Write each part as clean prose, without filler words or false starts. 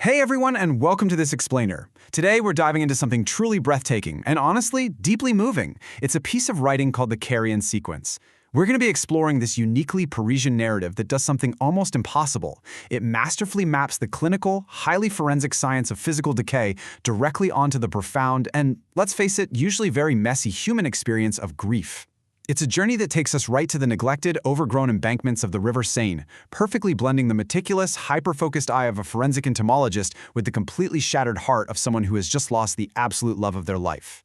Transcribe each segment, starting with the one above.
Hey everyone, and welcome to This Explainer. Today we're diving into something truly breathtaking and honestly, deeply moving. It's a piece of writing called the Carrion Sequence. We're going to be exploring this uniquely Parisian narrative that does something almost impossible. It masterfully maps the clinical, highly forensic science of physical decay directly onto the profound and, let's face it, usually very messy human experience of grief. It's a journey that takes us right to the neglected, overgrown embankments of the River Seine, perfectly blending the meticulous, hyper-focused eye of a forensic entomologist with the completely shattered heart of someone who has just lost the absolute love of their life.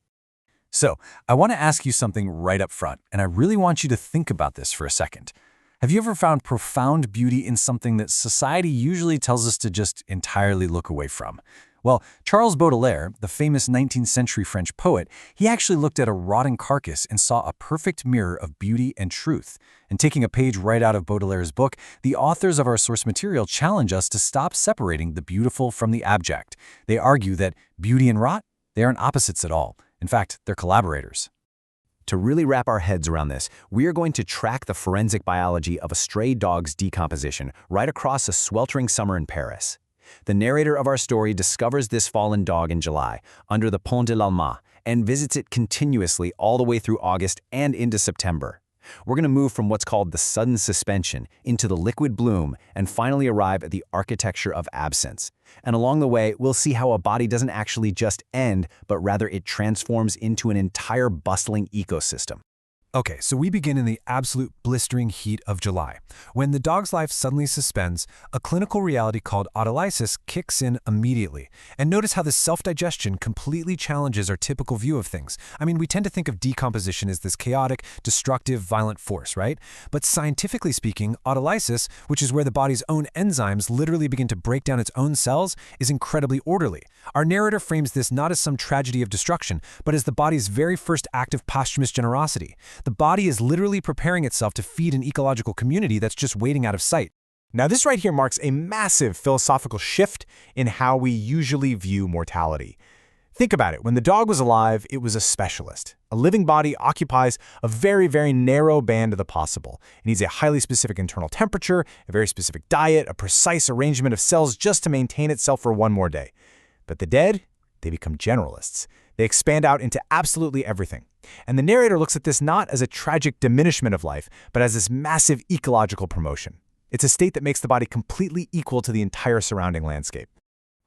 So, I want to ask you something right up front, and I really want you to think about this for a second. Have you ever found profound beauty in something that society usually tells us to just entirely look away from? Well, Charles Baudelaire, the famous 19th century French poet, he actually looked at a rotting carcass and saw a perfect mirror of beauty and truth. And taking a page right out of Baudelaire's book, the authors of our source material challenge us to stop separating the beautiful from the abject. They argue that beauty and rot, they aren't opposites at all. In fact, they're collaborators. To really wrap our heads around this, we are going to track the forensic biology of a stray dog's decomposition right across a sweltering summer in Paris. The narrator of our story discovers this fallen dog in July, under the Pont de l'Alma, and visits it continuously all the way through August and into September. We're going to move from what's called the sudden suspension into the liquid bloom and finally arrive at the architecture of absence. And along the way, we'll see how a body doesn't actually just end, but rather it transforms into an entire bustling ecosystem. Okay, so we begin in the absolute blistering heat of July. When the dog's life suddenly suspends, a clinical reality called autolysis kicks in immediately. And notice how this self-digestion completely challenges our typical view of things. I mean, we tend to think of decomposition as this chaotic, destructive, violent force, right? But scientifically speaking, autolysis, which is where the body's own enzymes literally begin to break down its own cells, is incredibly orderly. Our narrator frames this not as some tragedy of destruction, but as the body's very first act of posthumous generosity. The body is literally preparing itself to feed an ecological community that's just waiting out of sight. Now, this right here marks a massive philosophical shift in how we usually view mortality. Think about it. When the dog was alive, it was a specialist. A living body occupies a very, very narrow band of the possible. It needs a highly specific internal temperature, a very specific diet, a precise arrangement of cells just to maintain itself for one more day. But the dead, they become generalists. They expand out into absolutely everything. And the narrator looks at this not as a tragic diminishment of life, but as this massive ecological promotion. It's a state that makes the body completely equal to the entire surrounding landscape.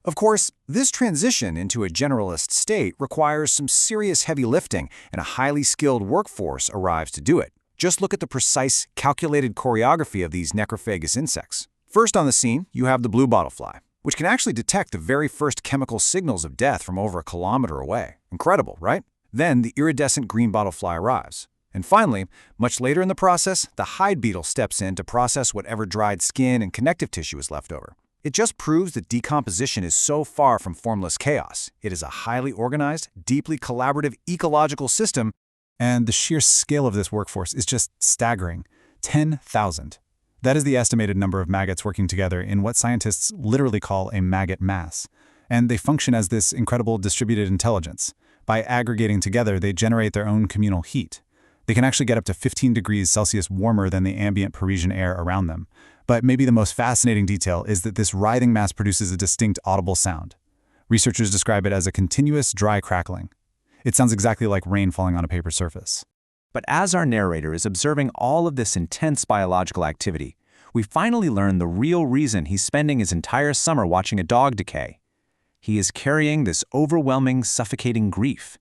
Of course, this transition into a generalist state requires some serious heavy lifting, and a highly skilled workforce arrives to do it. Just look at the precise, calculated choreography of these necrophagous insects. First on the scene, you have the blue bottlefly, which can actually detect the very first chemical signals of death from over a kilometer away. Incredible, right? Then the iridescent green bottlefly arrives. And finally, much later in the process, the hide beetle steps in to process whatever dried skin and connective tissue is left over. It just proves that decomposition is so far from formless chaos. It is a highly organized, deeply collaborative ecological system. And the sheer scale of this workforce is just staggering. 10,000. That is the estimated number of maggots working together in what scientists literally call a maggot mass. And they function as this incredible distributed intelligence. By aggregating together, they generate their own communal heat. They can actually get up to 15 degrees Celsius warmer than the ambient Parisian air around them. But maybe the most fascinating detail is that this writhing mass produces a distinct audible sound. Researchers describe it as a continuous dry crackling. It sounds exactly like rain falling on a paper surface. But as our narrator is observing all of this intense biological activity, we finally learn the real reason he's spending his entire summer watching a dog decay. He is carrying this overwhelming, suffocating grief.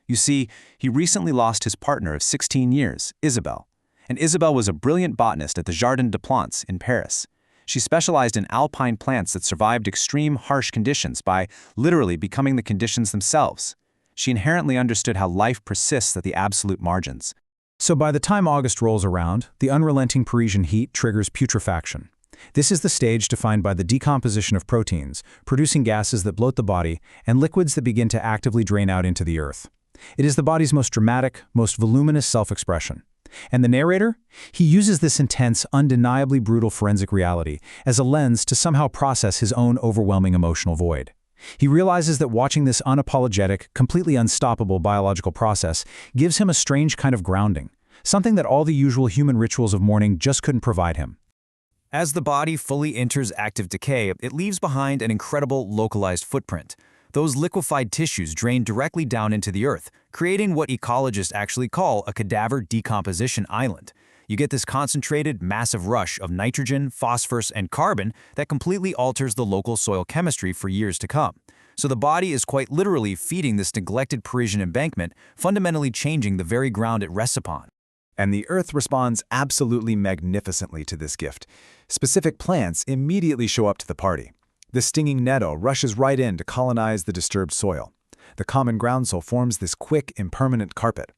You see, he recently lost his partner of 16 years, Isabelle. And Isabelle was a brilliant botanist at the Jardin des Plantes in Paris. She specialized in alpine plants that survived extreme, harsh conditions by literally becoming the conditions themselves. She inherently understood how life persists at the absolute margins. So by the time August rolls around, the unrelenting Parisian heat triggers putrefaction. This is the stage defined by the decomposition of proteins, producing gases that bloat the body, and liquids that begin to actively drain out into the earth. It is the body's most dramatic, most voluminous self-expression. And the narrator? He uses this intense, undeniably brutal forensic reality as a lens to somehow process his own overwhelming emotional void. He realizes that watching this unapologetic, completely unstoppable biological process gives him a strange kind of grounding, something that all the usual human rituals of mourning just couldn't provide him. As the body fully enters active decay, it leaves behind an incredible localized footprint. Those liquefied tissues drain directly down into the earth, creating what ecologists actually call a cadaver decomposition island. You get this concentrated, massive rush of nitrogen, phosphorus, and carbon that completely alters the local soil chemistry for years to come. So the body is quite literally feeding this neglected Parisian embankment, fundamentally changing the very ground it rests upon. And the Earth responds absolutely magnificently to this gift. Specific plants immediately show up to the party. The stinging nettle rushes right in to colonize the disturbed soil. The common groundsel forms this quick, impermanent carpet.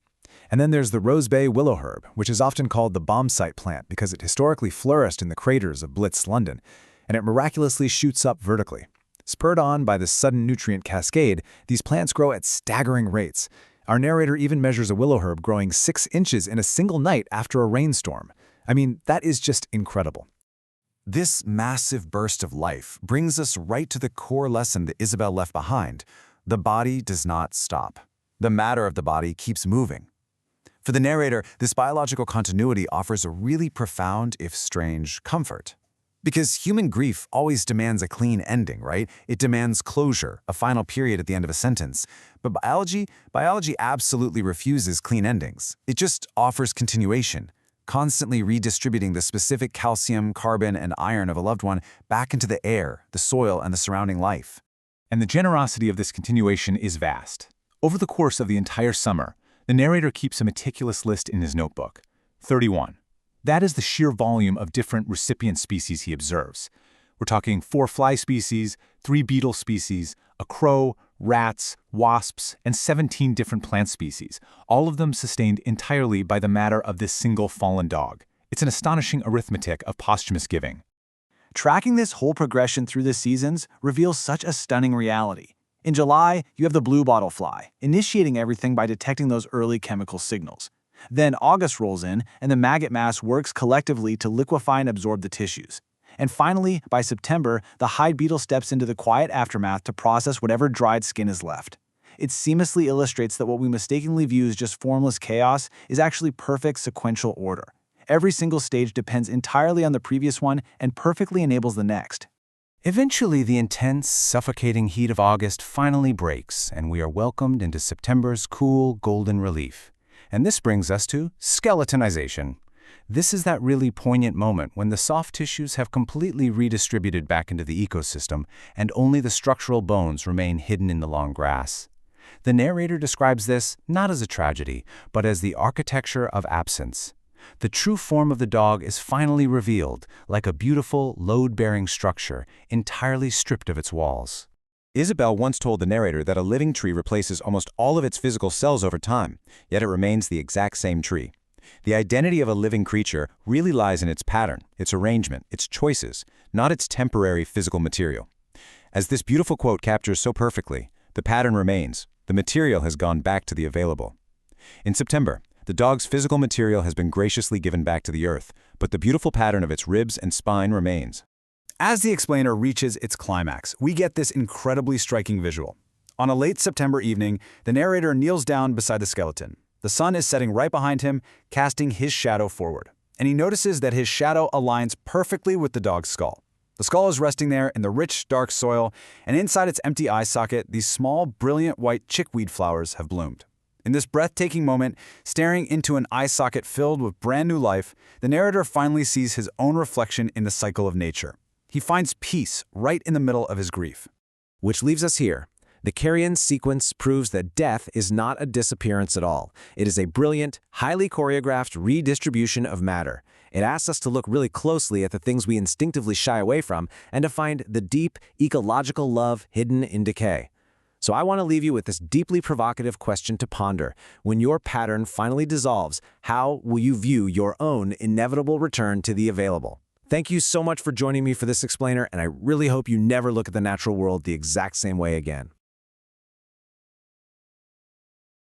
And then there's the rosebay willow herb, which is often called the bomb site plant because it historically flourished in the craters of Blitz, London, and it miraculously shoots up vertically. Spurred on by this sudden nutrient cascade, these plants grow at staggering rates. Our narrator even measures a willow herb growing 6 inches in a single night after a rainstorm. I mean, that is just incredible. This massive burst of life brings us right to the core lesson that Isabelle left behind. The body does not stop. The matter of the body keeps moving. For the narrator, this biological continuity offers a really profound, if strange, comfort. Because human grief always demands a clean ending, right? It demands closure, a final period at the end of a sentence. But biology absolutely refuses clean endings. It just offers continuation, constantly redistributing the specific calcium, carbon, and iron of a loved one back into the air, the soil, and the surrounding life. And the generosity of this continuation is vast. Over the course of the entire summer, the narrator keeps a meticulous list in his notebook. 31. That is the sheer volume of different recipient species he observes. We're talking 4 fly species, 3 beetle species, a crow, rats, wasps, and 17 different plant species, all of them sustained entirely by the matter of this single fallen dog. It's an astonishing arithmetic of posthumous giving. Tracking this whole progression through the seasons reveals such a stunning reality. In July, you have the blue bottle fly, initiating everything by detecting those early chemical signals. Then August rolls in, and the maggot mass works collectively to liquefy and absorb the tissues. And finally, by September, the hide beetle steps into the quiet aftermath to process whatever dried skin is left. It seamlessly illustrates that what we mistakenly view as just formless chaos is actually perfect sequential order. Every single stage depends entirely on the previous one and perfectly enables the next. Eventually, the intense, suffocating heat of August finally breaks, and we are welcomed into September's cool, golden relief. And this brings us to skeletonization. This is that really poignant moment when the soft tissues have completely redistributed back into the ecosystem, and only the structural bones remain hidden in the long grass. The narrator describes this not as a tragedy, but as the architecture of absence. The true form of the dog is finally revealed, like a beautiful, load-bearing structure, entirely stripped of its walls. Isabelle once told the narrator that a living tree replaces almost all of its physical cells over time, yet it remains the exact same tree. The identity of a living creature really lies in its pattern, its arrangement, its choices, not its temporary physical material. As this beautiful quote captures so perfectly, the pattern remains. The material has gone back to the available. In September, the dog's physical material has been graciously given back to the earth, but the beautiful pattern of its ribs and spine remains. As the explainer reaches its climax, we get this incredibly striking visual. On a late September evening, the narrator kneels down beside the skeleton. The sun is setting right behind him, casting his shadow forward. And he notices that his shadow aligns perfectly with the dog's skull. The skull is resting there in the rich, dark soil, and inside its empty eye socket, these small, brilliant white chickweed flowers have bloomed. In this breathtaking moment, staring into an eye socket filled with brand new life, the narrator finally sees his own reflection in the cycle of nature. He finds peace right in the middle of his grief. Which leaves us here. The Carrion Sequence proves that death is not a disappearance at all. It is a brilliant, highly choreographed redistribution of matter. It asks us to look really closely at the things we instinctively shy away from and to find the deep, ecological love hidden in decay. So I want to leave you with this deeply provocative question to ponder. When your pattern finally dissolves, how will you view your own inevitable return to the available? Thank you so much for joining me for this explainer, and I really hope you never look at the natural world the exact same way again.